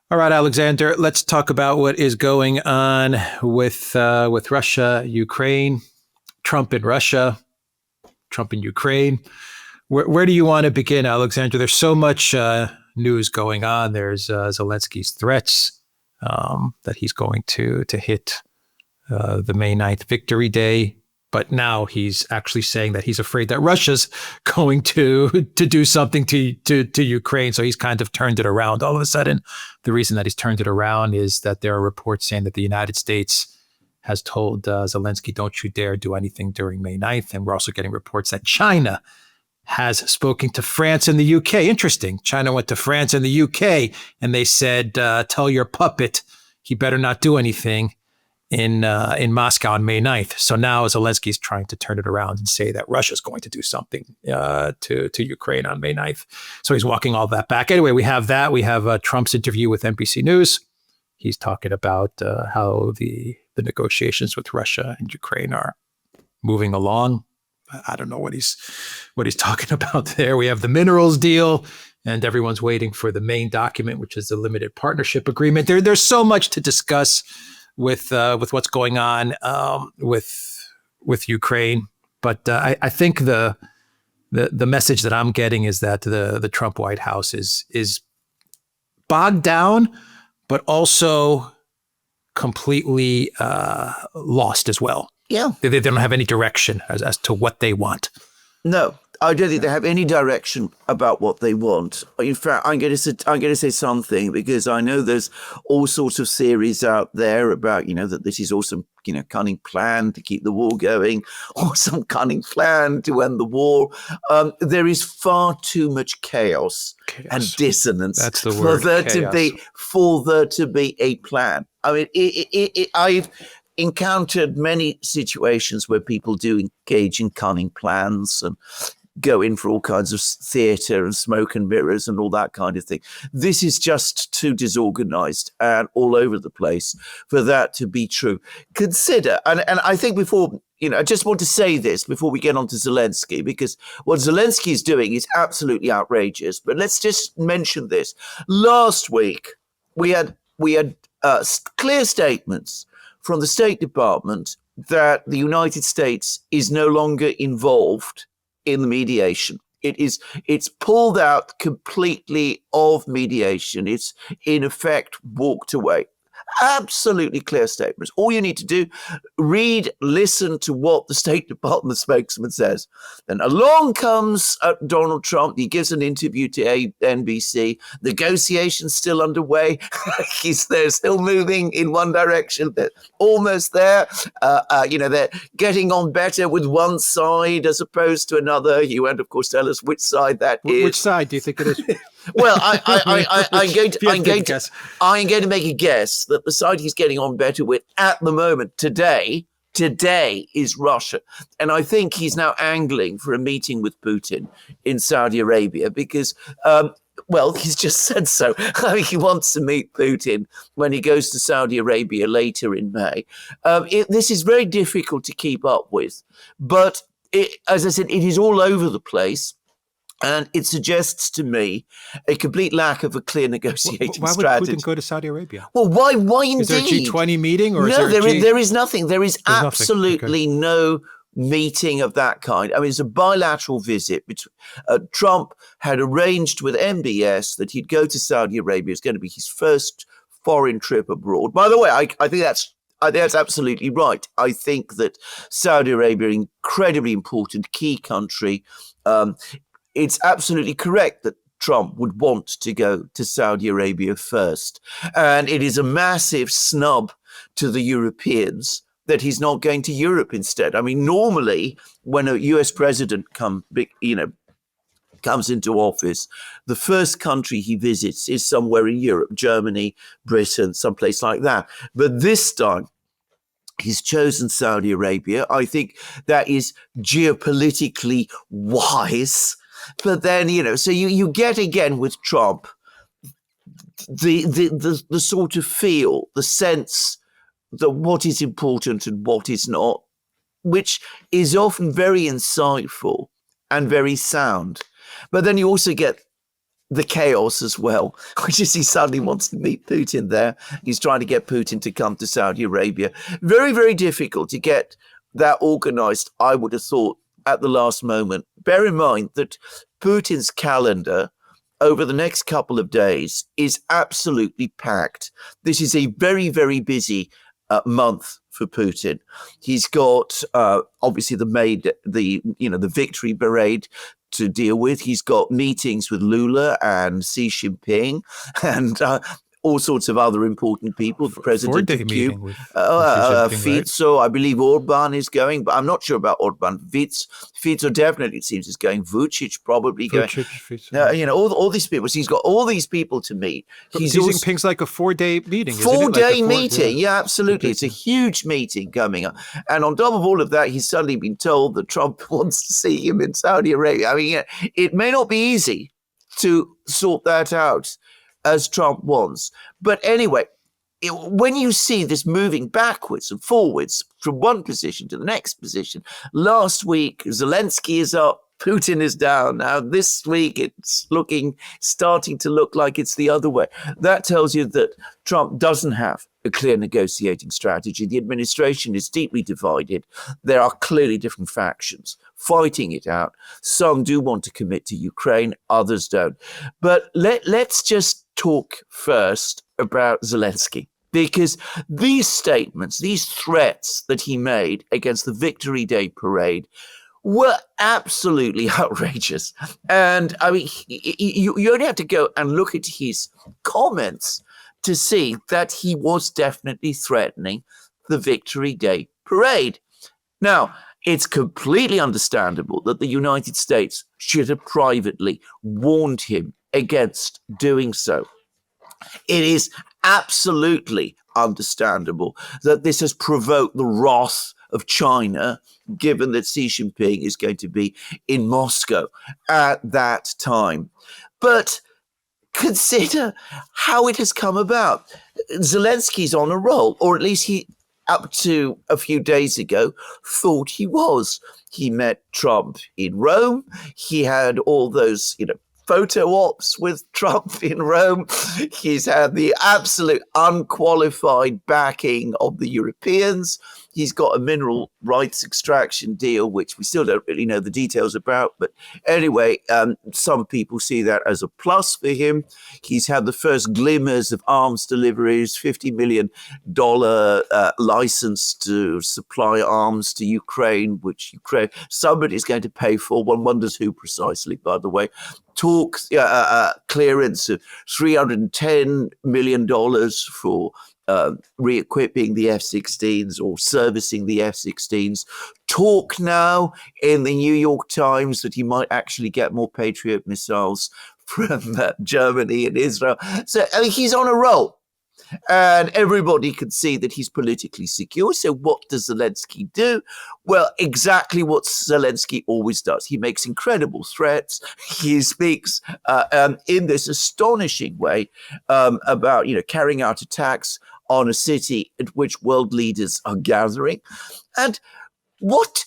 All right, Alexander, let's talk about what is going on with Russia, Ukraine, Trump in Russia, Trump in Ukraine. Where do you want to begin, Alexander? There's so much news going on. There's Zelensky's threats that he's going to hit the May 9th Victory Day. But now he's actually saying that he's afraid that Russia's going to do something to Ukraine. So he's kind of turned it around all of a sudden. The reason that he's turned it around is that there are reports saying that the United States has told Zelensky, don't you dare do anything during May 9th. And we're also getting reports that China has spoken to France and the UK. Interesting. China went to France and the UK and they said, tell your puppet he better not do anything in Moscow on May 9th. So now Zelensky's trying to turn it around and say that Russia's going to do something to Ukraine on May 9th. So he's walking all that back. Anyway, we have that. We have Trump's interview with NBC News. He's talking about how the negotiations with Russia and Ukraine are moving along. I don't know what he's talking about there. We have the minerals deal, and everyone's waiting for the main document, which is the limited partnership agreement. There's so much to discuss with what's going on with Ukraine, but I think the message that I'm getting is that the Trump White House is bogged down, but also completely lost as well. Yeah, they don't have any direction as to what they want. No, I don't think they have any direction about what they want. In fact, I'm going to say something because I know there's all sorts of theories out there about, that this is all some, cunning plan to keep the war going or some cunning plan to end the war. There is far too much chaos. And dissonance. That's the word. For there to be a plan. I mean, I've encountered many situations where people do engage in cunning plans and go in for all kinds of theatre and smoke and mirrors and all that kind of thing. This is just too disorganized and all over the place for that to be true. Consider, and I think before, I just want to say this before we get on to Zelensky, because what Zelensky is doing is absolutely outrageous. But let's just mention this. Last week, we had clear statements from the State Department that the United States is no longer involved in the mediation. It's pulled out completely of mediation. It's in effect walked away. Absolutely clear statements. All you need to do, listen to what the State Department spokesman says. Then along comes Donald Trump. He gives an interview to NBC. Negotiations still underway. They're still moving in one direction. They're almost there. They're getting on better with one side as opposed to another. You won't, of course, tell us which side that is. Which side do you think it is? Well, I'm going to make a guess that the side he's getting on better with at the moment today is Russia. And I think he's now angling for a meeting with Putin in Saudi Arabia because, he's just said so. He wants to meet Putin when he goes to Saudi Arabia later in May. This is very difficult to keep up with. But as I said, it is all over the place. And it suggests to me a complete lack of a clear negotiating strategy. Why would Putin go to Saudi Arabia? Well, why indeed? Is there a G20 meeting? Or no, there is nothing. There is absolutely no meeting of that kind. I mean, it's a bilateral visit. Trump had arranged with MBS that he'd go to Saudi Arabia. It's going to be his first foreign trip abroad. By the way, I think that's absolutely right. I think that Saudi Arabia, an incredibly important key country, it's absolutely correct that Trump would want to go to Saudi Arabia first. And it is a massive snub to the Europeans that he's not going to Europe instead. I mean, normally when a US president comes into office, the first country he visits is somewhere in Europe, Germany, Britain, someplace like that. But this time, he's chosen Saudi Arabia. I think that is geopolitically wise. But then, so you get again with Trump the sort of feel, the sense that what is important and what is not, which is often very insightful and very sound. But then you also get the chaos as well, which is he suddenly wants to meet Putin there. He's trying to get Putin to come to Saudi Arabia. Very, very difficult to get that organized, I would have thought, at the last moment. Bear in mind that Putin's calendar over the next couple of days is absolutely packed. This is a very, very busy month for Putin. He's got obviously the victory parade to deal with. He's got meetings with Lula and Xi Jinping and all sorts of other important people. The president of Cuba, Fico, right? I believe Orban is going, but I'm not sure about Orban. Fico definitely, it seems, is going. Vucic probably going. All these people. So he's got all these people to meet. Xi Jinping's like a 4-day meeting. Four-day meeting. Yeah, absolutely. It's a huge meeting coming up. And on top of all of that, he's suddenly been told that Trump wants to see him in Saudi Arabia. I mean, it may not be easy to sort that out as Trump wants. But anyway, when you see this moving backwards and forwards from one position to the next position, last week Zelensky is up, Putin is down. Now this week it's starting to look like it's the other way. That tells you that Trump doesn't have a clear negotiating strategy. The administration is deeply divided. There are clearly different factions fighting it out. Some do want to commit to Ukraine, others don't. But let's just talk first about Zelensky, because these statements, these threats that he made against the Victory Day parade were absolutely outrageous. And I mean, you only have to go and look at his comments to see that he was definitely threatening the Victory Day parade. Now, it's completely understandable that the United States should have privately warned him against doing so. It is absolutely understandable that this has provoked the wrath of China, given that Xi Jinping is going to be in Moscow at that time. But consider how it has come about. Zelensky's on a roll, or at least he, up to a few days ago, thought he was. He met Trump in Rome. He had all those, photo ops with Trump in Rome. He's had the absolute unqualified backing of the Europeans. He's got a mineral rights extraction deal, which we still don't really know the details about. But anyway, some people see that as a plus for him. He's had the first glimmers of arms deliveries, $50 million license to supply arms to Ukraine, which somebody's going to pay for. One wonders who precisely, by the way. Talks clearance of $310 million for re-equipping the F-16s or servicing the F-16s. Talk now in the New York Times that he might actually get more Patriot missiles from Germany and Israel. So he's on a roll. And everybody can see that he's politically secure. So what does Zelensky do? Well, exactly what Zelensky always does. He makes incredible threats. He speaks in this astonishing way about, carrying out attacks on a city at which world leaders are gathering. And what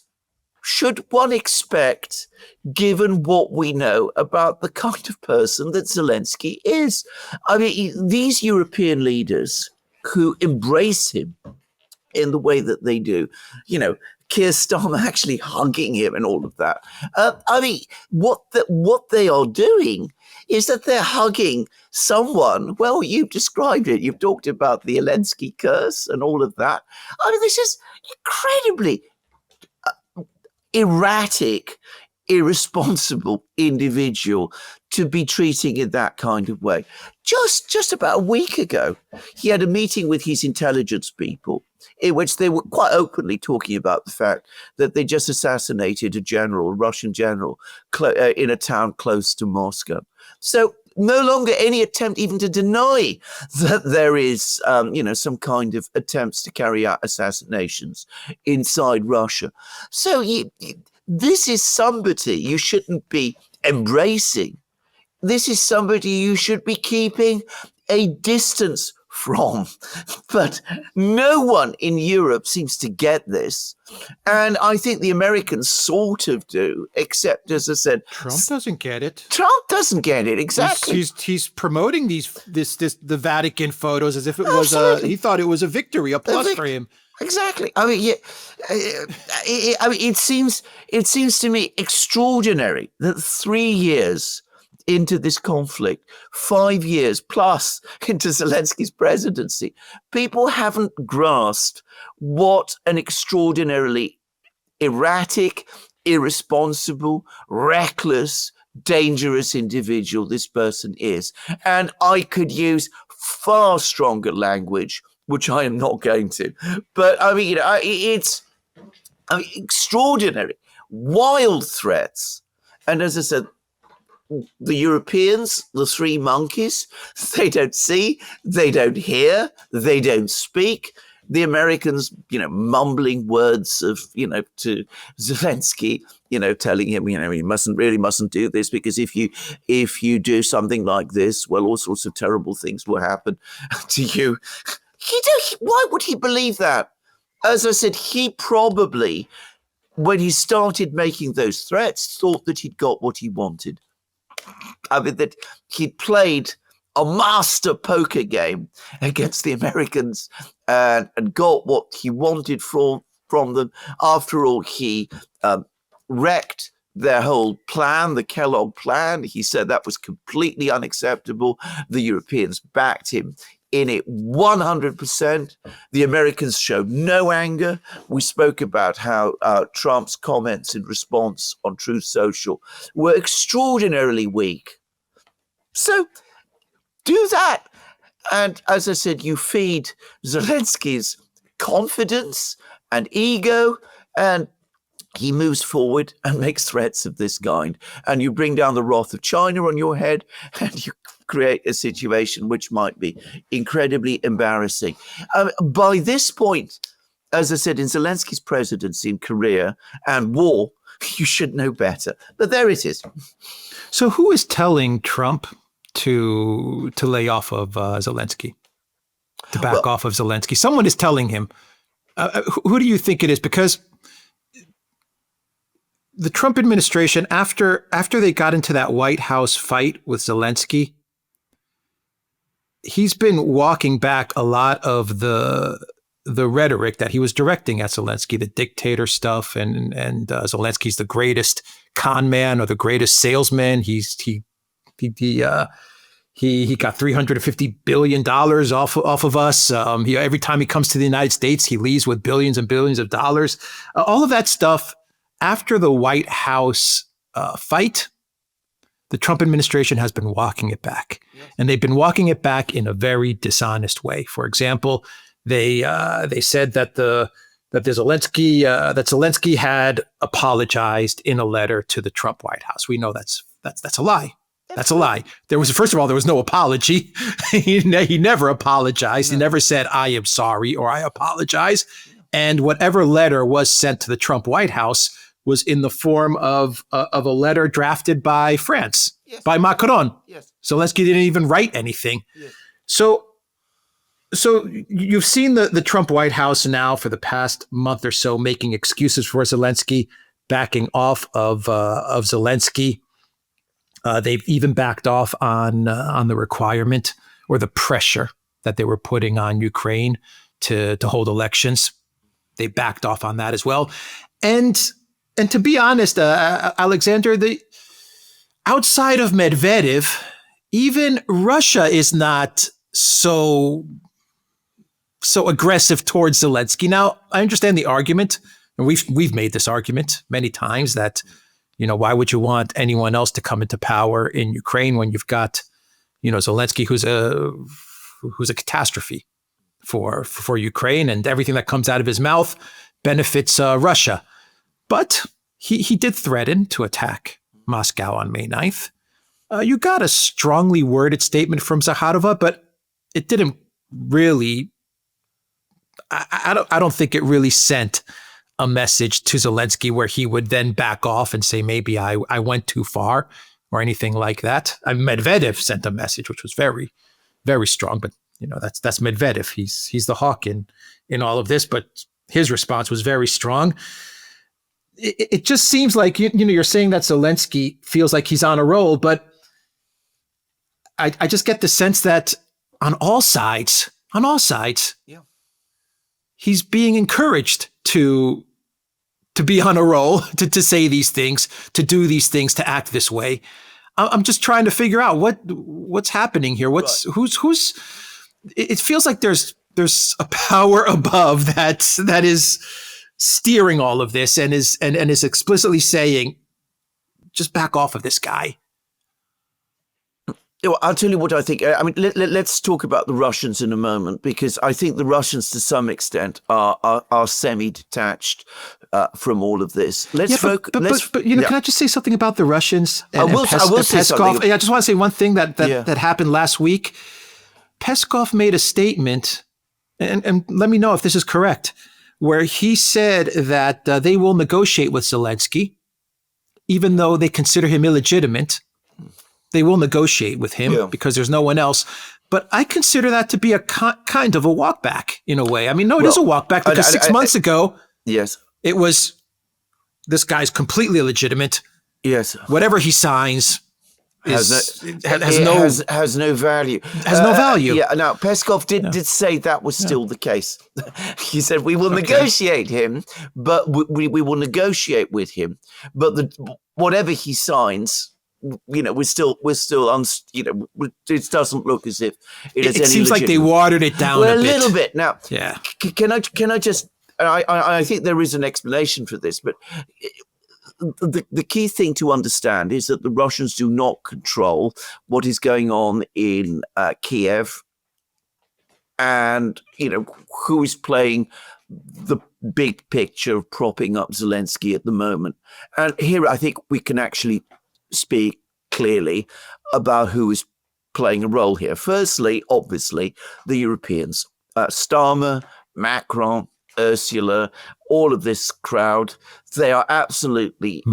should one expect, given what we know about the kind of person that Zelensky is? I mean, these European leaders who embrace him in the way that they do, Keir Starmer actually hugging him and all of that. What they are doing is that they're hugging someone. Well, you've described it. You've talked about the Zelensky curse and all of that. I mean, this is incredibly erratic, irresponsible individual to be treating in that kind of way. Just about a week ago, he had a meeting with his intelligence people in which they were quite openly talking about the fact that they just assassinated a Russian general in a town close to Moscow. So no longer any attempt even to deny that there is, some kind of attempts to carry out assassinations inside Russia. So this is somebody you shouldn't be embracing. This is somebody you should be keeping a distance from. But no one in Europe seems to get this. And I think the Americans sort of do, except, as I said, Trump doesn't get it. Trump doesn't get it, exactly. He's promoting the Vatican photos as if it was he thought it was a victory, a plus for him. Exactly. I mean, it seems to me extraordinary that 3 years into this conflict, 5 years plus into Zelensky's presidency, people haven't grasped what an extraordinarily erratic, irresponsible, reckless, dangerous individual this person is. And I could use far stronger language, which I am not going to. But I mean, it's extraordinary, wild threats. And as I said, the Europeans, the three monkeys, they don't see, they don't hear, they don't speak. The Americans, mumbling words of, to Zelensky, telling him, he mustn't do this, because if you do something like this, well, all sorts of terrible things will happen to you. Why would he believe that? As I said, he probably, when he started making those threats, thought that he'd got what he wanted. I mean, that he'd played a master poker game against the Americans and got what he wanted from them. After all, he wrecked their whole plan, the Kellogg plan. He said that was completely unacceptable. The Europeans backed him in it 100%. The Americans showed no anger. We spoke about how Trump's comments in response on Truth Social were extraordinarily weak. So do that. And as I said, you feed Zelensky's confidence and ego, and he moves forward and makes threats of this kind. And you bring down the wrath of China on your head, and you create a situation which might be incredibly embarrassing. By this point, as I said, in Zelensky's presidency in Korea and war, you should know better. But there it is. So who is telling Trump to lay off of Zelensky, to back off of Zelensky? Someone is telling him. Who do you think it is? Because the Trump administration, after they got into that White House fight with Zelensky, he's been walking back a lot of the rhetoric that he was directing at Zelensky, the dictator stuff, and Zelensky's the greatest con man or the greatest salesman. He got $350 billion off of us. Every time he comes to the United States, he leaves with billions and billions of dollars. All of that stuff. After the White House fight, the Trump administration has been walking it back. Yes. And they've been walking it back in a very dishonest way. For example, they said that Zelensky had apologized in a letter to the Trump White House. We know that's a lie. That's a lie. There was no apology. He never apologized. No. He never said, I am sorry or I apologize. And whatever letter was sent to the Trump White House was in the form of a letter drafted by France, yes, by Macron. Yes. Zelensky didn't even write anything. Yes. So you've seen the Trump White House now for the past month or so making excuses for Zelensky, backing off of Zelensky. They've even backed off on the requirement or the pressure that they were putting on Ukraine to hold elections. They backed off on that as well. And to be honest, Alexander, outside of Medvedev, even Russia is not so aggressive towards Zelensky. Now, I understand the argument, and we've made this argument many times that, why would you want anyone else to come into power in Ukraine when you've got, Zelensky, who's a catastrophe for Ukraine, and everything that comes out of his mouth benefits Russia. But he did threaten to attack Moscow on May 9th. You got a strongly worded statement from Zakharova, but it didn't really, I don't think it really sent a message to Zelensky where he would then back off and say, maybe I went too far or anything like that. Medvedev sent a message, which was very, very strong, but That's Medvedev. He's the hawk in all of this, but his response was very strong. It just seems like you're saying that Zelensky feels like he's on a roll, but I just get the sense that on all sides, Yeah. he's being encouraged to be on a roll, to say these things, to do these things, to act this way. I'm just trying to figure out what's happening here. Who's it feels like there's a power above that is steering all of this and is explicitly saying, just back off of this guy. Well, I'll tell you what I think. I mean, let's talk about the Russians in a moment, because I think the Russians, to some extent, are semi-detached from all of this. Let's focus. But can I just say something about the Russians? I will say something. I just want to say one thing that happened last week. Peskov made a statement, and let me know if this is correct, where he said that they will negotiate with Zelensky, even though they consider him illegitimate. They will negotiate with him because there's no one else. But I consider that to be a kind of a walk back in a way. I mean, it is a walk back because 6 months ago, yes, it was this guy's completely illegitimate. Yes, whatever he signs has no value. Has no value. Yeah. Now Peskov did say that was still the case. He said we will negotiate him, but we will negotiate with him. But whatever he signs, we're still it doesn't look as if it seems like they watered it down a little bit. Now, yeah. Can I just? I think there is an explanation for this, but the key thing to understand is that the Russians do not control what is going on in Kiev, and who is playing the big picture of propping up Zelensky at the moment. And here, I think we can actually speak clearly about who is playing a role here. Firstly, obviously, the Europeans, Starmer, Macron, Ursula, all of this crowd, they are absolutely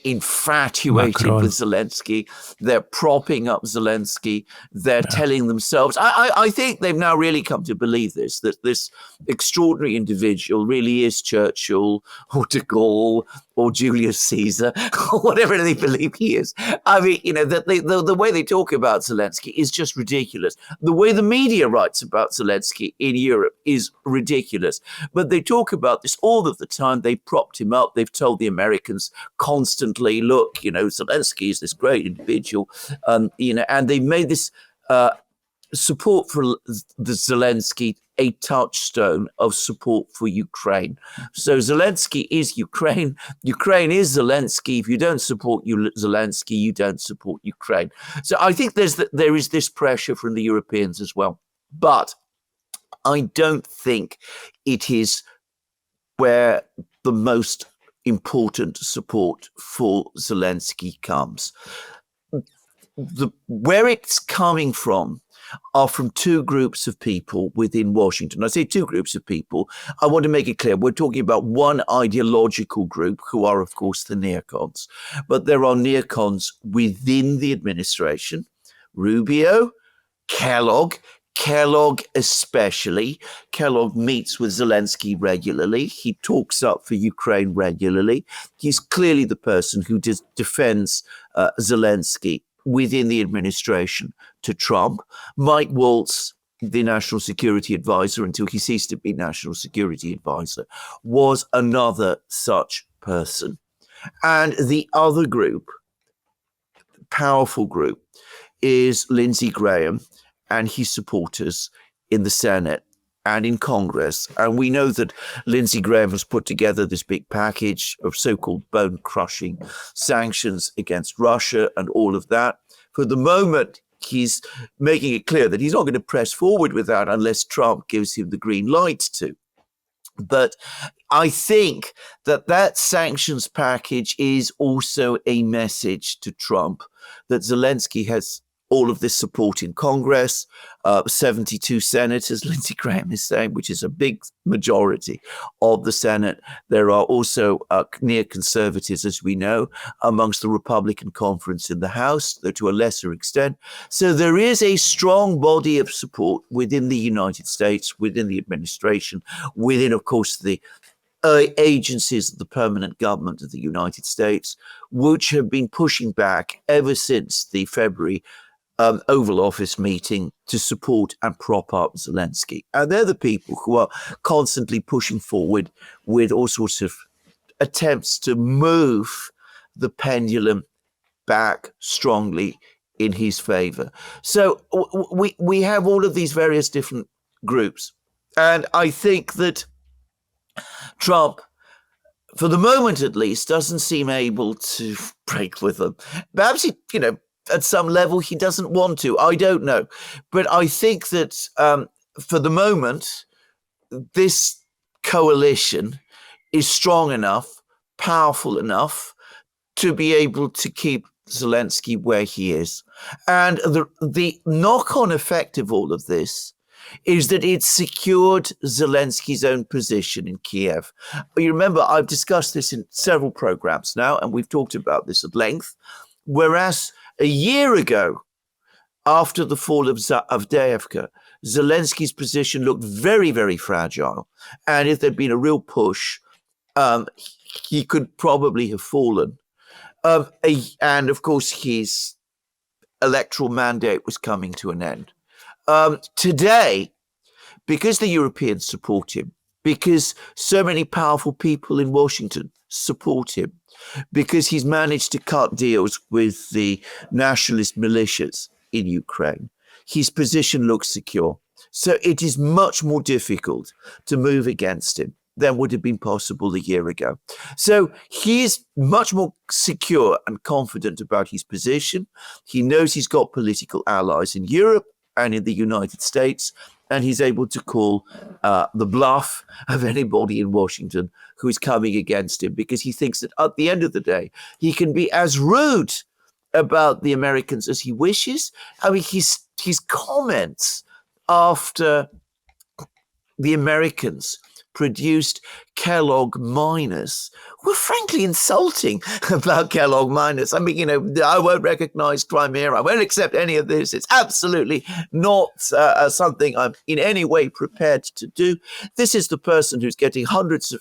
infatuated with Zelensky. They're propping up Zelensky. They're telling themselves, I think they've now really come to believe that this extraordinary individual really is Churchill or de Gaulle or Julius Caesar or whatever they believe he is. I mean, the way they talk about Zelensky is just ridiculous. The way the media writes about Zelensky in Europe is ridiculous. But they talk about this all of the time. They propped him up. They've told the Americans constantly, look, Zelensky is this great individual, and they made this support for the Zelensky a touchstone of support for Ukraine. So Zelensky is Ukraine. Ukraine is Zelensky. If you don't support Zelensky, you don't support Ukraine. So I think there is this pressure from the Europeans as well. But I don't think it is where the most important support for Zelensky comes. Where it's coming from are from two groups of people within Washington. I say two groups of people. I want to make it clear. We're talking about one ideological group who are, of course, the neocons. But there are neocons within the administration. Rubio, Kellogg especially. Kellogg meets with Zelensky regularly. He talks up for Ukraine regularly. He's clearly the person who defends Zelensky within the administration to Trump. Mike Waltz, the national security advisor, until he ceased to be national security advisor, was another such person. And the other group, powerful group, is Lindsey Graham and his supporters in the Senate and in Congress. And we know that Lindsey Graham has put together this big package of so-called bone-crushing sanctions against Russia and all of that. For the moment, he's making it clear that he's not going to press forward with that unless Trump gives him the green light to. But I think that sanctions package is also a message to Trump that Zelensky has all of this support in Congress, 72 senators, Lindsey Graham is saying, which is a big majority of the Senate. There are also neoconservatives, as we know, amongst the Republican conference in the House, though to a lesser extent. So there is a strong body of support within the United States, within the administration, within, of course, the agencies of the permanent government of the United States, which have been pushing back ever since the February Oval Office meeting to support and prop up Zelensky. And they're the people who are constantly pushing forward with all sorts of attempts to move the pendulum back strongly in his favor. So we have all of these various different groups. And I think that Trump, for the moment at least, doesn't seem able to break with them. Perhaps he, at some level he doesn't want to. I don't know. But I think that for the moment, this coalition is strong enough, powerful enough to be able to keep Zelensky where he is. And the knock-on effect of all of this is that it secured Zelensky's own position in Kiev. You remember, I've discussed this in several programs now, and we've talked about this at length. Whereas a year ago, after the fall of Avdiivka, Zelensky's position looked very, very fragile. And if there'd been a real push, he could probably have fallen. And of course, his electoral mandate was coming to an end. Today, because the Europeans support him, because so many powerful people in Washington support him, because he's managed to cut deals with the nationalist militias in Ukraine, his position looks secure. So it is much more difficult to move against him than would have been possible a year ago. So he's much more secure and confident about his position. He knows he's got political allies in Europe and in the United States, and he's able to call the bluff of anybody in Washington who is coming against him, because he thinks that at the end of the day, he can be as rude about the Americans as he wishes. I mean, his comments after the Americans produced Kellogg miners were frankly insulting about Kellogg miners. I mean, I won't recognize Crimea. I won't accept any of this. It's absolutely not something I'm in any way prepared to do. This is the person who's getting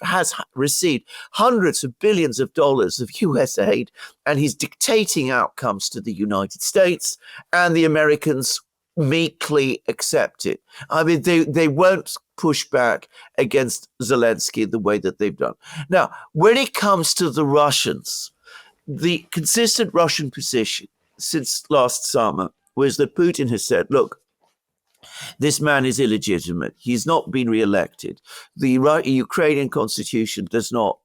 has received hundreds of billions of dollars of US aid, and he's dictating outcomes to the United States, and the Americans meekly accept it. I mean, they won't push back against Zelensky the way that they've done. Now, when it comes to the Russians, the consistent Russian position since last summer was that Putin has said, look, this man is illegitimate. He's not been re-elected. The Ukrainian constitution does not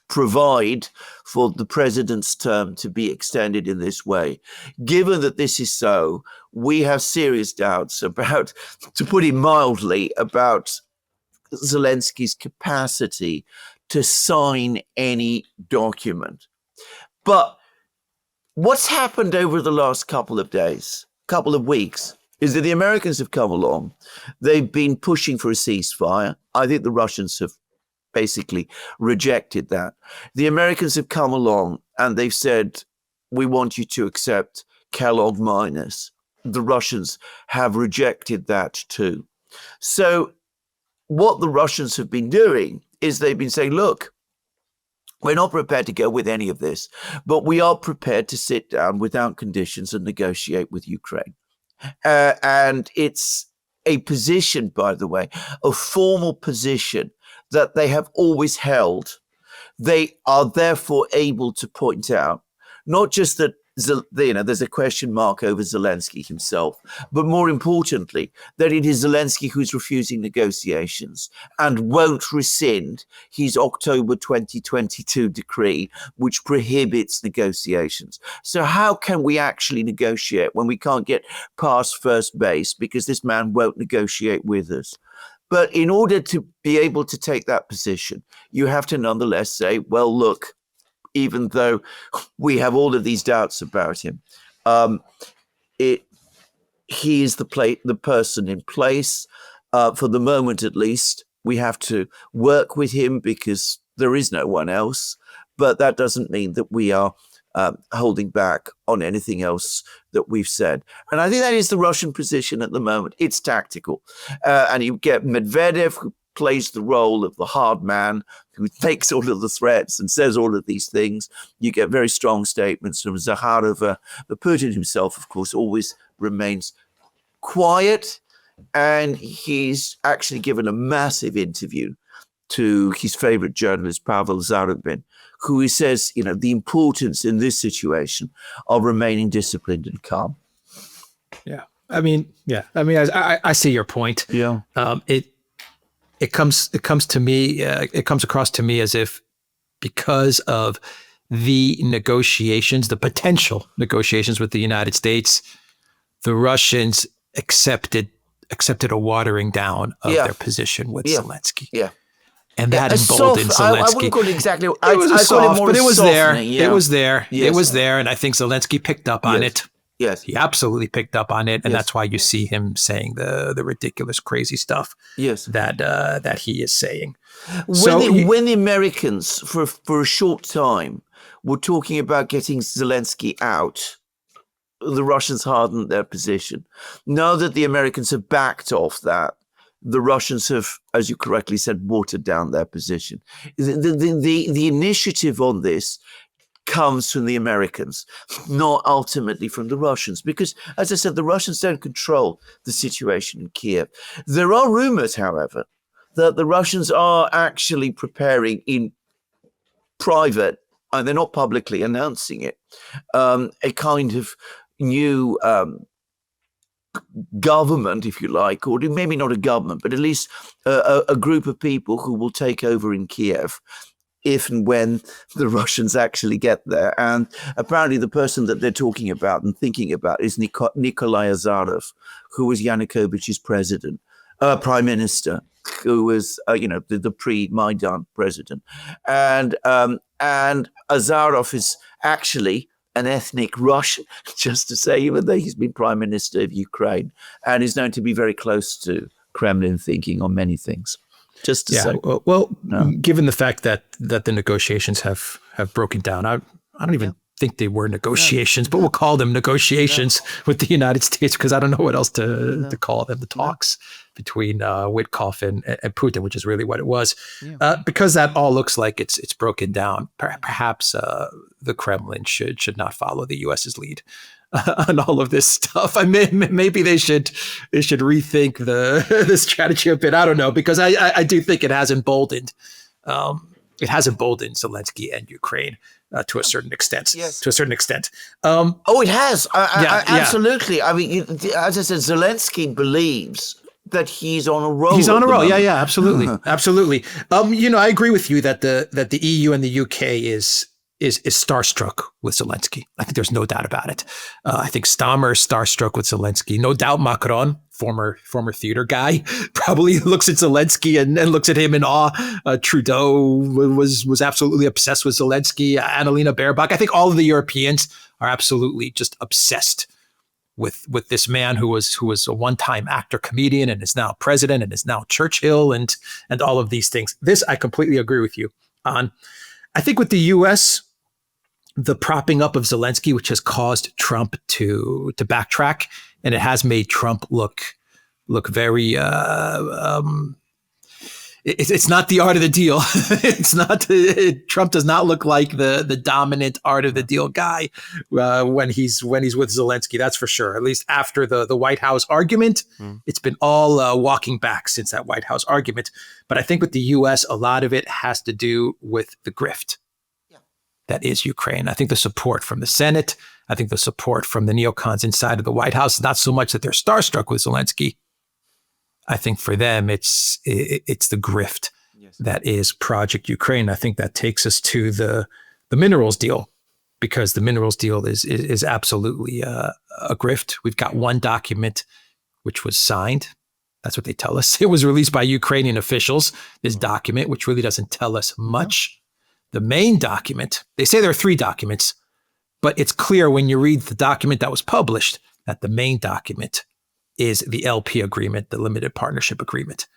provide for the president's term to be extended in this way. Given that this is so, we have serious doubts about, to put it mildly, about Zelensky's capacity to sign any document. But what's happened over the last couple of days, couple of weeks, is that the Americans have come along. They've been pushing for a ceasefire. I think the Russians have basically rejected that. The Americans have come along and they've said, we want you to accept Kellogg miners. The Russians have rejected that too. So what the Russians have been doing is they've been saying, look, we're not prepared to go with any of this, but we are prepared to sit down without conditions and negotiate with Ukraine. And it's a position, by the way, a formal position that they have always held. They are therefore able to point out not just that there's a question mark over Zelensky himself, but more importantly, that it is Zelensky who's refusing negotiations and won't rescind his October 2022 decree, which prohibits negotiations. So how can we actually negotiate when we can't get past first base because this man won't negotiate with us? But in order to be able to take that position, you have to nonetheless say, well, look, even though we have all of these doubts about him, It he is the person in place for the moment, at least. We have to work with him because there is no one else. But that doesn't mean that we are holding back on anything else that we've said. And I think that is the Russian position at the moment. It's tactical. And you get Medvedev, who plays the role of the hard man, who takes all of the threats and says all of these things. You get very strong statements from Zakharova. But Putin himself, of course, always remains quiet. And he's actually given a massive interview to his favorite journalist, Pavel Zarubin, who he says, the importance in this situation of remaining disciplined and calm. Yeah. I mean, I see your point. Yeah. It comes to me, it comes across to me as if because of the negotiations, the potential negotiations with the United States, the Russians accepted a watering down of their position with Zelensky. Yeah. And that emboldened Zelensky. I wouldn't call it exactly. It was soft, but it was there. Yeah. It was there. Yes. It was there. And I think Zelensky picked up on it. Yes. He absolutely picked up on it. And that's why you see him saying the ridiculous, crazy stuff that he is saying. When the Americans, for a short time, were talking about getting Zelensky out, the Russians hardened their position. Now that the Americans have backed off that, the Russians have, as you correctly said, watered down their position. The initiative on this comes from the Americans, not ultimately from the Russians, because, as I said, the Russians don't control the situation in Kiev. There are rumors, however, that the Russians are actually preparing in private, and they're not publicly announcing it, a kind of new government, if you like, or maybe not a government, but at least a group of people who will take over in Kiev if and when the Russians actually get there. And apparently the person that they're talking about and thinking about is Nikolai Azarov, who was Yanukovych's prime minister, who was, the pre-Maidan president. And Azarov is actually an ethnic Russian, just to say, even though he's been prime minister of Ukraine, and is known to be very close to Kremlin thinking on many things. Just to say. Well, given the fact that the negotiations have broken down, I don't even think they were negotiations, but we'll call them negotiations with the United States, because I don't know what else to call them. The talks between Witkoff and Putin, which is really what it was, because that all looks like it's broken down. Perhaps the Kremlin should not follow the U.S.'s lead on all of this stuff. I mean, maybe they should rethink the strategy a bit. I don't know, because I do think it has emboldened Zelensky and Ukraine to a certain extent. Yes. To a certain extent. It has. Absolutely. I mean, as I said, Zelensky believes that he's on a roll. He's on a roll. Yeah, absolutely, absolutely. I agree with you that the EU and the UK is starstruck with Zelensky. I think there's no doubt about it. I think Stammer is starstruck with Zelensky. No doubt Macron, former theater guy, probably looks at Zelensky and looks at him in awe. Trudeau was absolutely obsessed with Zelensky. Annalena Baerbock. I think all of the Europeans are absolutely just obsessed with this man who was a one-time actor, comedian, and is now president, and is now Churchill, and all of these things. This I completely agree with you on. I think with the U.S., the propping up of Zelensky, which has caused Trump to backtrack, and it has made Trump look very. It's not the art of the deal. It's not. Trump does not look like the dominant art of the deal guy when he's with Zelensky. That's for sure. At least after the White House argument, it's been all walking back since that White House argument. But I think with the U.S., a lot of it has to do with the grift that is Ukraine. I think the support from the Senate, I think the support from the neocons inside of the White House, not so much that they're starstruck with Zelensky. I think for them, it's the grift that is Project Ukraine. I think that takes us to the minerals deal, because the minerals deal is absolutely a grift. We've got one document which was signed. That's what they tell us. It was released by Ukrainian officials, this document, which really doesn't tell us much. The main document, they say there are three documents. But it's clear when you read the document that was published that the main document is the LP agreement, the limited partnership agreement.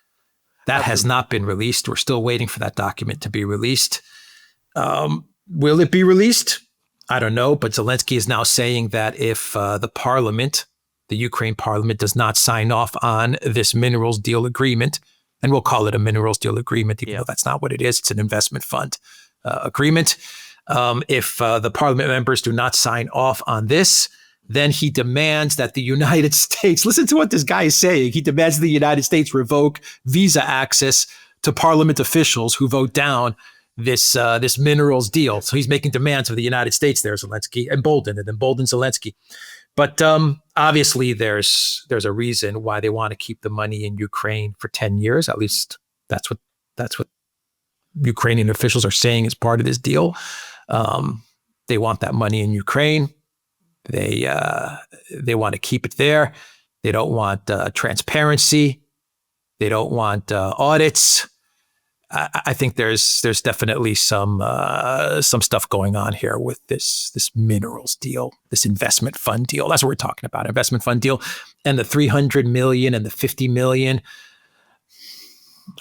That has not been released. We're still waiting for that document to be released. Will it be released? I don't know. But Zelensky is now saying that if the parliament, the Ukraine parliament, does not sign off on this minerals deal agreement, and we'll call it a minerals deal agreement, even though that's not what it is. It's an investment fund agreement. If the parliament members do not sign off on this, then he demands that the United States, listen to what this guy is saying. He demands the United States revoke visa access to parliament officials who vote down this minerals deal. So he's making demands of the United States there, Zelensky, emboldened Zelensky. But obviously there's a reason why they want to keep the money in Ukraine for 10 years. At least that's what Ukrainian officials are saying as part of this deal. They want that money in Ukraine. They want to keep it there. They don't want transparency. They don't want audits. I think there's definitely some stuff going on here with this minerals deal, this investment fund deal. That's what we're talking about, investment fund deal, and the 300 million and the 50 million.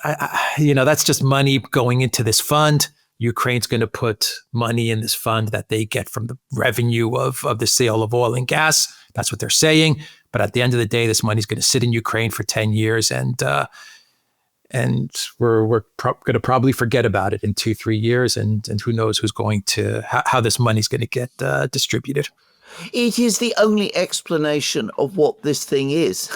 That's just money going into this fund. Ukraine's going to put money in this fund that they get from the revenue of the sale of oil and gas. That's what they're saying. But at the end of the day, this money is going to sit in Ukraine for 10 years, and we're going to probably forget about it in 2-3 years. And who knows who's going to how this money is going to get distributed. It is the only explanation of what this thing is,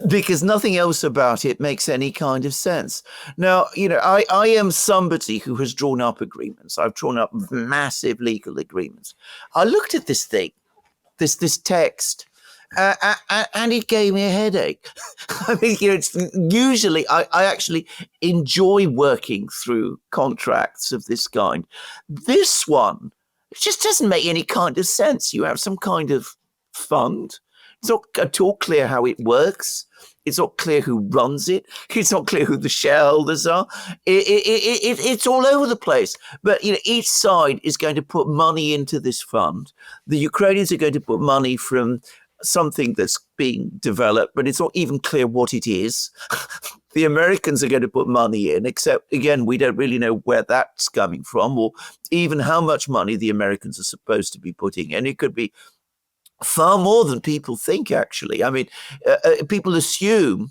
because nothing else about it makes any kind of sense. Now, I am somebody who has drawn up agreements. I've drawn up massive legal agreements. I looked at this thing, this text, and it gave me a headache. I mean, it's usually I actually enjoy working through contracts of this kind. This one, it just doesn't make any kind of sense. You have some kind of fund. It's not at all clear how it works. It's not clear who runs it. It's not clear who the shareholders are. It's all over the place. But each side is going to put money into this fund. The Ukrainians are going to put money from something that's being developed, but it's not even clear what it is. The Americans are going to put money in, except, again, we don't really know where that's coming from or even how much money the Americans are supposed to be putting in. It could be far more than people think, actually. I mean, people assume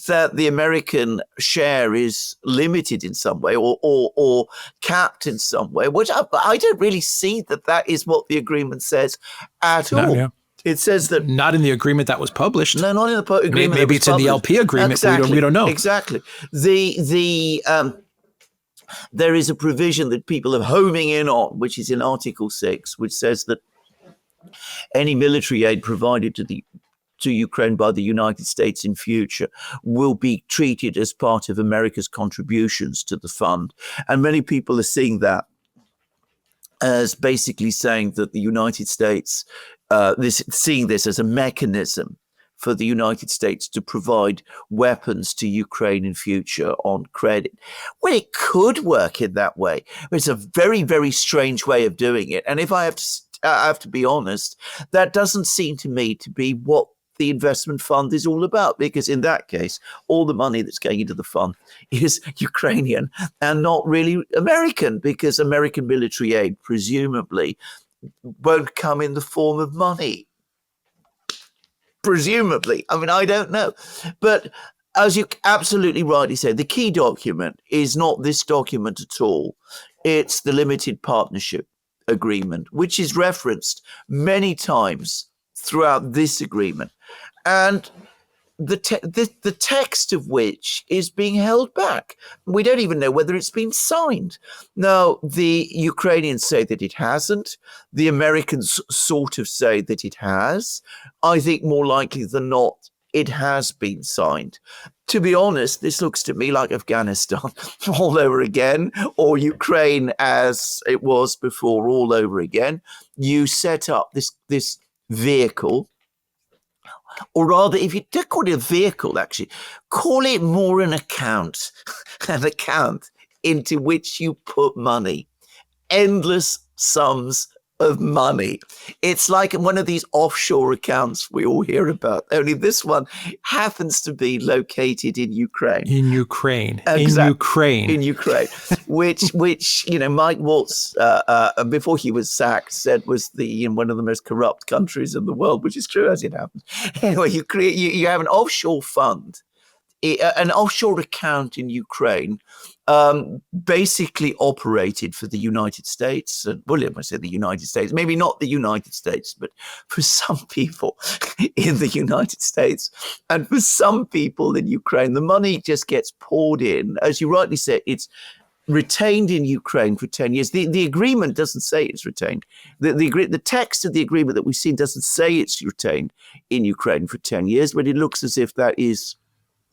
that the American share is limited in some way or capped in some way, which I don't really see that is what the agreement says at all. Yeah. It says that not in the agreement that was published. No, not in the agreement. Maybe it's published. In the LP agreement. Exactly. We don't know. Exactly. There is a provision that people are homing in on, which is in Article 6, which says that any military aid provided to Ukraine by the United States in future will be treated as part of America's contributions to the fund. And many people are seeing that as basically saying that the United States, seeing this as a mechanism for the United States to provide weapons to Ukraine in future on credit. Well, it could work in that way. It's a very, very strange way of doing it. And if I have to be honest, that doesn't seem to me to be what the investment fund is all about, because in that case, all the money that's going into the fund is Ukrainian and not really American, because American military aid presumably won't come in the form of money. Presumably. I mean, I don't know. But as you absolutely rightly said, the key document is not this document at all. It's the limited partnership agreement, which is referenced many times throughout this agreement. And the text of which is being held back. We don't even know whether it's been signed. Now, the Ukrainians say that it hasn't. The Americans sort of say that it has. I think more likely than not, it has been signed. To be honest, this looks to me like Afghanistan all over again, or Ukraine as it was before all over again. You set up this vehicle, or rather, if you don't call it a vehicle, actually, call it more an account into which you put money, endless sums of money. It's like one of these offshore accounts we all hear about, only this one happens to be located in Ukraine. In Ukraine. Exactly. In Ukraine. In Ukraine, which Mike Waltz, before he was sacked, said was one of the most corrupt countries in the world, which is true as it happens. Anyway, you have an offshore fund, an offshore account in Ukraine, basically operated for the United States. William, I said the United States, maybe not the United States, but for some people in the United States and for some people in Ukraine, the money just gets poured in. As you rightly said, it's retained in Ukraine for 10 years. The agreement doesn't say it's retained. The text of the agreement that we've seen doesn't say it's retained in Ukraine for 10 years, but it looks as if that is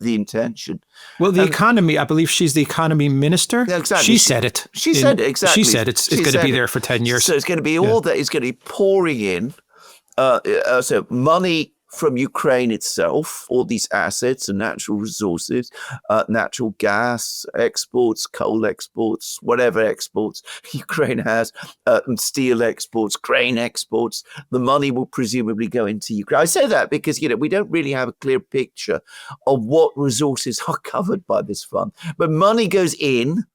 the intention. Well, the economy, I believe she's the economy minister. Yeah, exactly. She said it. She said it, exactly. She said it's going to be there for 10 years. So it's going to be all that is going to be pouring in. So money from Ukraine itself, all these assets and natural resources, natural gas exports, coal exports, whatever exports Ukraine has, steel exports, grain exports, the money will presumably go into Ukraine. I say that because, we don't really have a clear picture of what resources are covered by this fund. But money goes in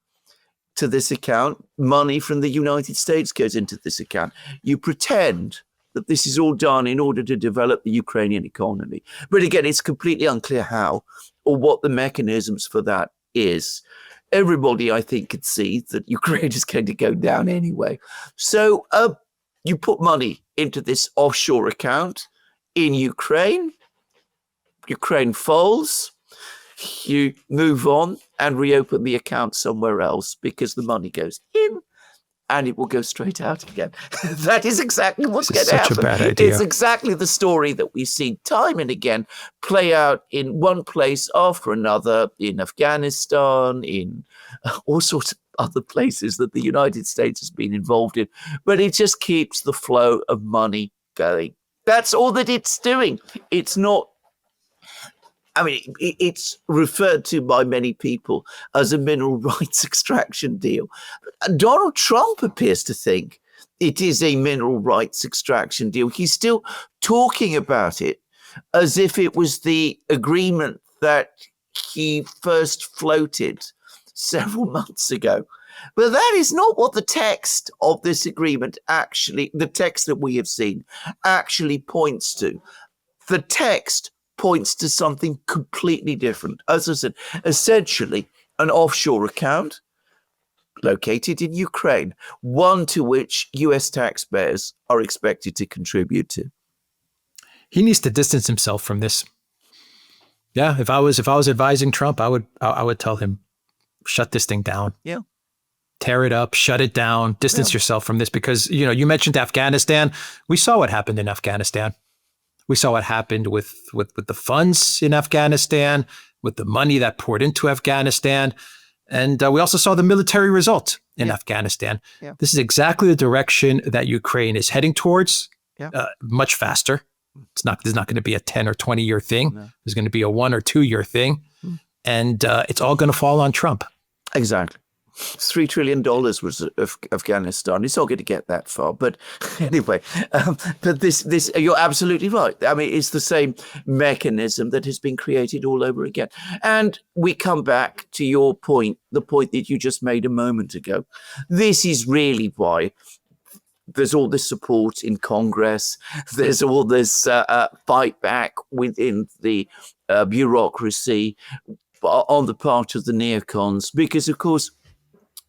to this account. Money from the United States goes into this account. You pretend that this is all done in order to develop the Ukrainian economy. But again, it's completely unclear how or what the mechanisms for that is. Everybody, I think, could see that Ukraine is going to go down anyway. So you put money into this offshore account in Ukraine. Ukraine folds. You move on and reopen the account somewhere else because the money goes in and it will go straight out again. That is exactly what's going to happen. Such a bad idea. It's exactly the story that we've seen time and again play out in one place after another, in Afghanistan, in all sorts of other places that the United States has been involved in. But it just keeps the flow of money going. That's all that it's doing. It's not, it's referred to by many people as a mineral rights extraction deal. Donald Trump appears to think it is a mineral rights extraction deal. He's still talking about it as if it was the agreement that he first floated several months ago. But that is not what the text of this agreement the text that we have seen, actually points to. The text points to something completely different. As I said, essentially an offshore account located in Ukraine, one to which US taxpayers are expected to contribute to. He needs to distance himself from this. Yeah, if I was advising Trump, I would tell him, shut this thing down. Yeah. Tear it up, shut it down, distance yourself from this because, you mentioned Afghanistan. We saw what happened in Afghanistan. We saw what happened with the funds in Afghanistan, with the money that poured into Afghanistan. And we also saw the military result in Afghanistan. Yeah. This is exactly the direction that Ukraine is heading towards, much faster. There's not going to be a 10 or 20 year thing. No. There's going to be a 1 or 2 year thing. And it's all going to fall on Trump. Exactly. $3 trillion was Afghanistan. It's not going to get that far, but anyway. But this, you're absolutely right. It's the same mechanism that has been created all over again. And we come back to your point, the point that you just made a moment ago. This is really why there's all this support in Congress. There's all this fight back within the bureaucracy on the part of the neocons, because of course,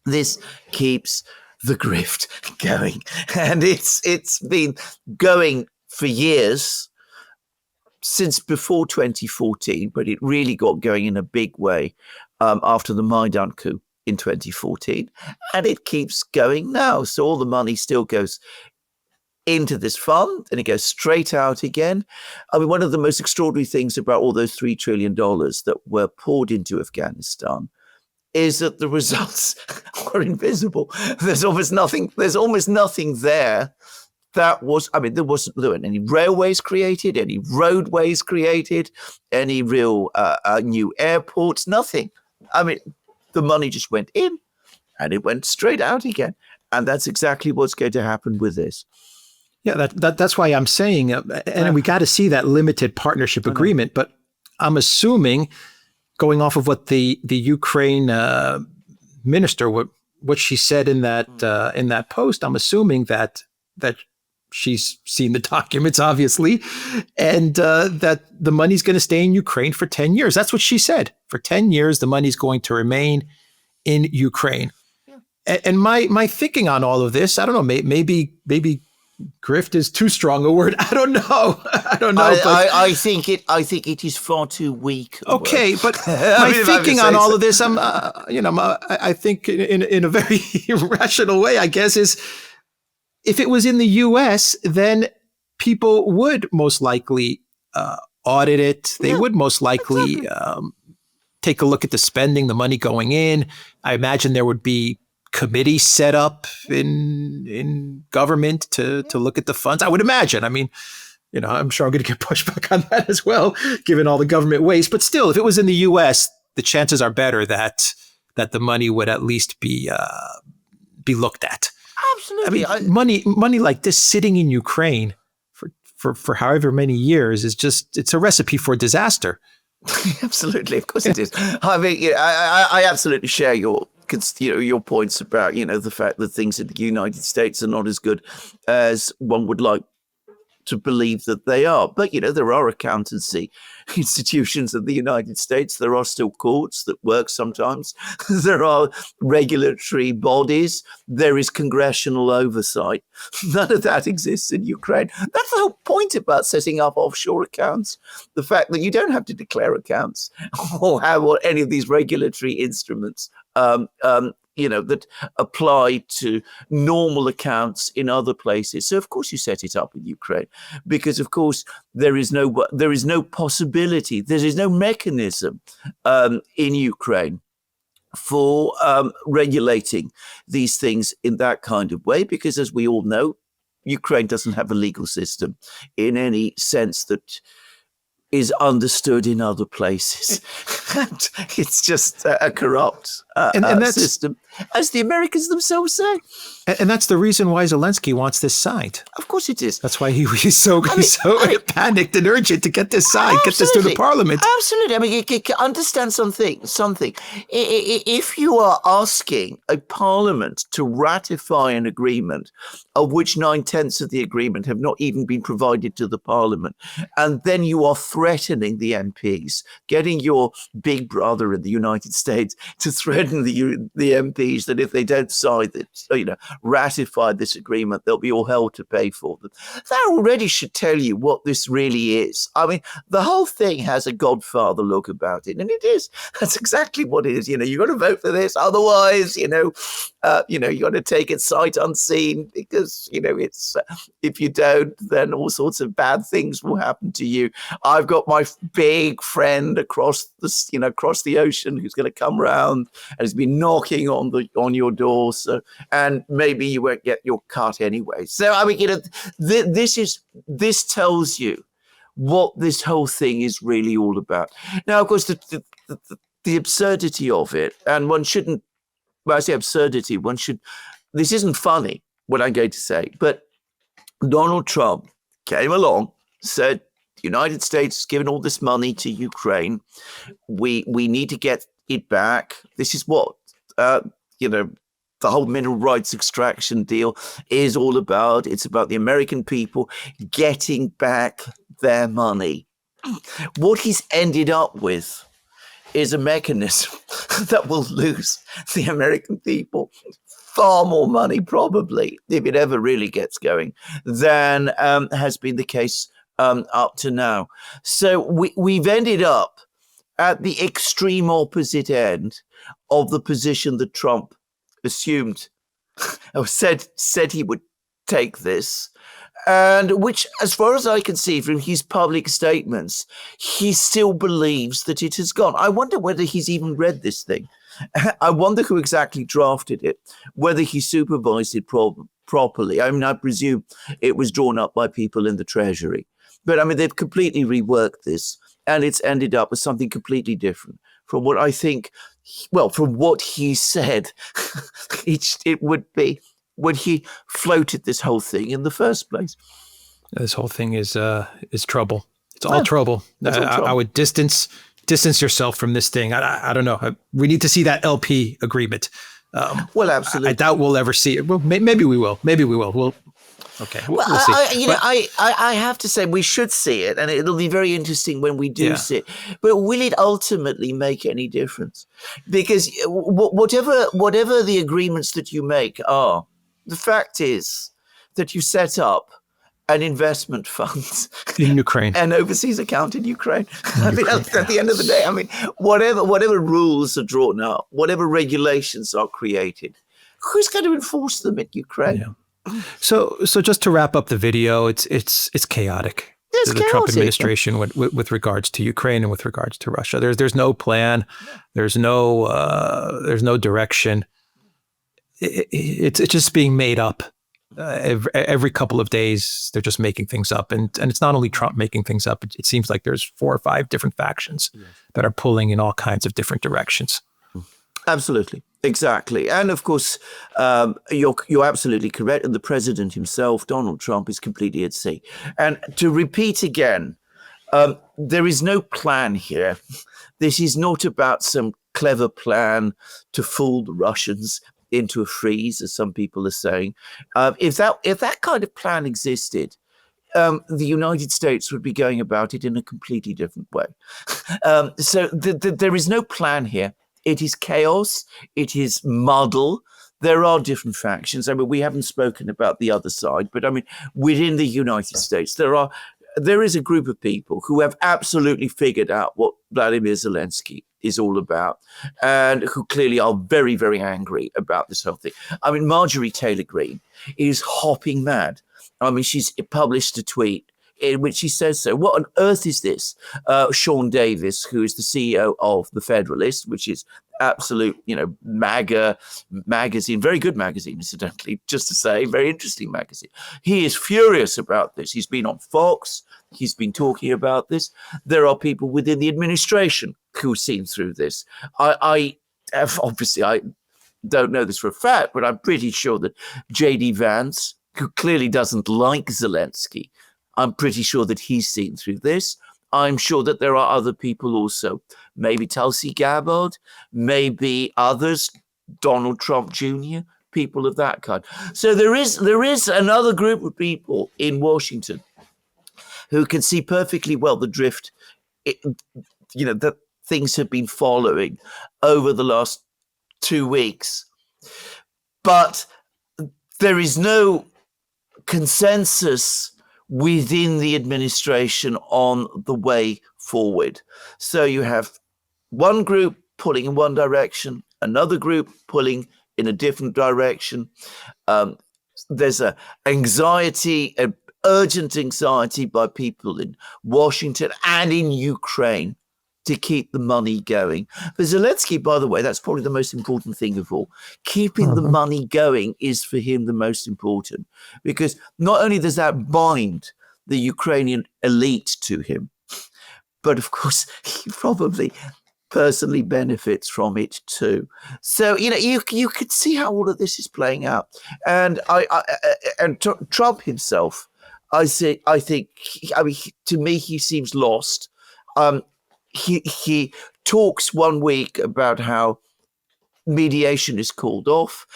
this keeps the grift going. And it's been going for years, since before 2014, but it really got going in a big way after the Maidan coup in 2014. And it keeps going now. So all the money still goes into this fund and it goes straight out again. One of the most extraordinary things about all those $3 trillion that were poured into Afghanistan is that the results are invisible. There's almost nothing there that was, there weren't any railways created, any roadways created, any real new airports, nothing. The money just went in and it went straight out again. And that's exactly what's going to happen with this. Yeah, that's why I'm saying, and we got to see that limited partnership agreement. But I'm assuming, going off of what the Ukraine minister, what she said in that post, I'm assuming that she's seen the documents, obviously, and that the money's going to stay in Ukraine for 10 years. That's what she said. For 10 years, the money's going to remain in Ukraine. Yeah. And my thinking on all of this, I don't know, maybe grift is too strong a word. I don't know. I think it is far too weak. Okay, but my thinking on all of this, I think in a very rational way, I guess, is if it was in the U.S., then people would most likely audit it. They would most likely take a look at the spending, the money going in. I imagine there would be committee set up in government to look at the funds. I would imagine. I mean, I'm sure I'm going to get pushback on that as well, given all the government waste. But still, if it was in the U.S., the chances are better that the money would at least be looked at. Absolutely. I mean, money like this sitting in Ukraine for however many years it's a recipe for disaster. Absolutely, of course it is. I mean, I absolutely share your points about the fact that things in the United States are not as good as one would like to believe that they are. But there are accountancy institutions in the United States. There are still courts that work sometimes. There are regulatory bodies. There is congressional oversight. None of that exists in Ukraine. That's the whole point about setting up offshore accounts. The fact that you don't have to declare accounts or have any of these regulatory instruments that apply to normal accounts in other places. So of course you set it up in Ukraine, because of course there is no possibility, there is no mechanism in Ukraine for regulating these things in that kind of way, because as we all know, Ukraine doesn't have a legal system in any sense that is understood in other places. And it's just a corrupt system, as the Americans themselves say. And that's the reason why Zelensky wants this signed. Of course it is. That's why he's so panicked and urgent to get this signed, get this through the parliament. Absolutely. I mean, you understand something. If you are asking a parliament to ratify an agreement of which 9/10 of the agreement have not even been provided to the parliament, and then you are threatening the MPs, getting your big brother in the United States to threaten the MPs that if they don't sign it, ratify this agreement, they'll be all hell to pay for them. That already should tell you what this really is. I mean, the whole thing has a Godfather look about it, and it is. That's exactly what it is. You got to vote for this, otherwise, you got to take it sight unseen, because it's if you don't, then all sorts of bad things will happen to you. I've got my big friend across the ocean who's going to come round and has been knocking on your door. So, and maybe you won't get your cut anyway. So I mean, this tells you what this whole thing is really all about. Now, of course, the absurdity of it, and one shouldn't. When I say absurdity, this isn't funny, what I'm going to say, but Donald Trump came along, said, the United States has given all this money to Ukraine. We need to get it back. This is what, the whole mineral rights extraction deal is all about. It's about the American people getting back their money. What he's ended up with is a mechanism that will lose the American people far more money, probably, if it ever really gets going, than has been the case up to now. So we've ended up at the extreme opposite end of the position that Trump assumed or said he would take this, and which, as far as I can see from his public statements, he still believes that it has gone. I wonder whether he's even read this thing. I wonder who exactly drafted it, whether he supervised it properly. I mean, I presume it was drawn up by people in the Treasury. But I mean, they've completely reworked this, and it's ended up as something completely different from what I think, well, from what he said it would be. when he floated this whole thing in the first place. This whole thing is trouble. It's all trouble. It's all trouble. I would distance yourself from this thing. I don't know. We need to see that LP agreement. Well, absolutely. I doubt we'll ever see it. Well, maybe we will. Maybe we will. Okay. We'll see. I have to say we should see it, and it'll be very interesting when we do see it. But will it ultimately make any difference? Because whatever the agreements that you make are, the fact is that you set up an investment fund in Ukraine, an overseas account in Ukraine. I mean, at the end of the day, I mean, whatever rules are drawn up, whatever regulations are created, who's going to enforce them in Ukraine? Yeah. So just to wrap up the video, it's chaotic. It's the Trump administration with regards to Ukraine and with regards to Russia. There's no plan. There's no direction. It's just being made up. Every couple of days, they're just making things up. And it's not only Trump making things up. It seems like there's 4 or 5 different factions that are pulling in all kinds of different directions. Absolutely. Exactly. And of course, you're absolutely correct. And the president himself, Donald Trump, is completely at sea. And to repeat again, there is no plan here. This is not about some clever plan to fool the Russians into a freeze, as some people are saying. If that kind of plan existed, the United States would be going about it in a completely different way. So there is no plan here. It is chaos. It is muddle. There are different factions. I mean, we haven't spoken about the other side, but I mean, within the United States, there is a group of people who have absolutely figured out what Vladimir Zelensky is all about, and who clearly are very, very angry about this whole thing. I mean, Marjorie Taylor Greene is hopping mad. I mean, she's published a tweet in which she says so. What on earth is this? Sean Davis, who is the CEO of The Federalist, which is absolute, MAGA magazine, very good magazine, incidentally, just to say, very interesting magazine. He is furious about this. He's been on Fox. He's been talking about this. There are people within the administration who've seen through this. I don't know this for a fact, but I'm pretty sure that J.D. Vance, who clearly doesn't like Zelensky, I'm pretty sure that he's seen through this. I'm sure that there are other people also, maybe Tulsi Gabbard, maybe others, Donald Trump Jr., people of that kind. So there is another group of people in Washington who can see perfectly well the drift, that things have been following over the last 2 weeks. But there is no consensus within the administration on the way forward. So you have one group pulling in one direction, another group pulling in a different direction. There's an anxiety, an urgent anxiety by people in Washington and in Ukraine to keep the money going. For Zelensky, by the way, that's probably the most important thing of all. Keeping the money going is for him the most important, because not only does that bind the Ukrainian elite to him, but of course, he probably personally benefits from it too. So, you could see how all of this is playing out. And Trump himself, to me, he seems lost. He talks one week about how mediation is called off.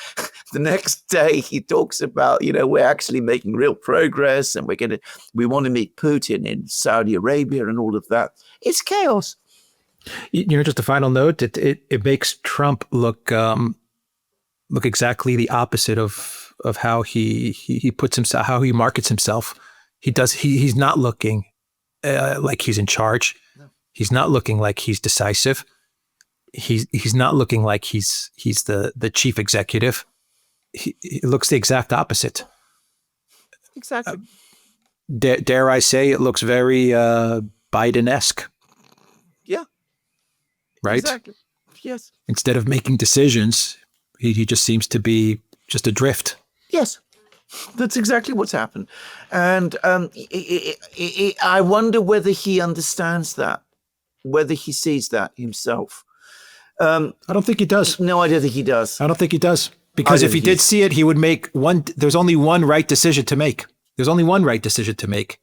The next day he talks about, we're actually making real progress and we want to meet Putin in Saudi Arabia and all of that. It's chaos. Just a final note, it makes Trump look exactly the opposite of how he puts himself, how he markets himself. He's not looking like he's in charge. He's not looking like he's decisive. He's not looking like he's the chief executive. He looks the exact opposite. Exactly. Dare I say, it looks very Biden-esque. Yeah. Right? Exactly. Yes. Instead of making decisions, he just seems to be just adrift. Yes. That's exactly what's happened. And I wonder whether he understands that, whether he sees that himself. I don't think he does. No, I don't think he does. I don't think he does. Because if he did see it, he would make one. There's only one right decision to make. There's only one right decision to make: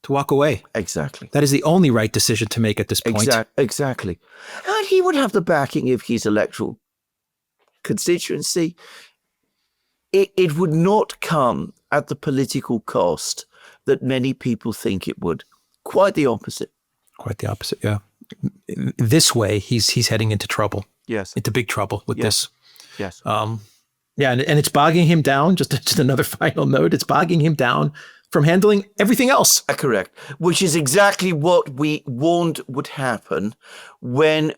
to walk away. Exactly. That is the only right decision to make at this point. Exactly. And he would have the backing of his electoral constituency. It would not come at the political cost that many people think it would. Quite the opposite. Quite the opposite, yeah. This way, he's heading into trouble. Yes. Into big trouble with this. Yes. Yeah, and it's bogging him down. Just another final note. It's bogging him down from handling everything else. Correct. Which is exactly what we warned would happen when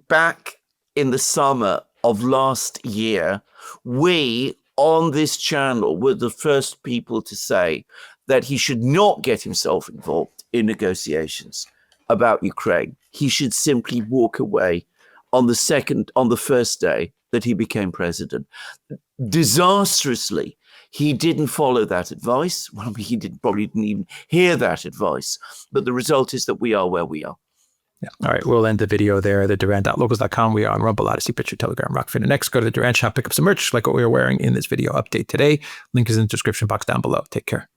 back in the summer of last year, we on this channel were the first people to say that he should not get himself involved in negotiations about Ukraine. He should simply walk away on the first day that he became president. Disastrously, he didn't follow that advice. Well, he probably didn't even hear that advice. But the result is that we are where we are. Yeah. All right. We'll end the video there. The Duran.locals.com. We are on Rumble, Odyssey, Pitcher, Telegram, Rockfin, and X. Go to the Duran shop, pick up some merch like what we are wearing in this video update today. Link is in the description box down below. Take care.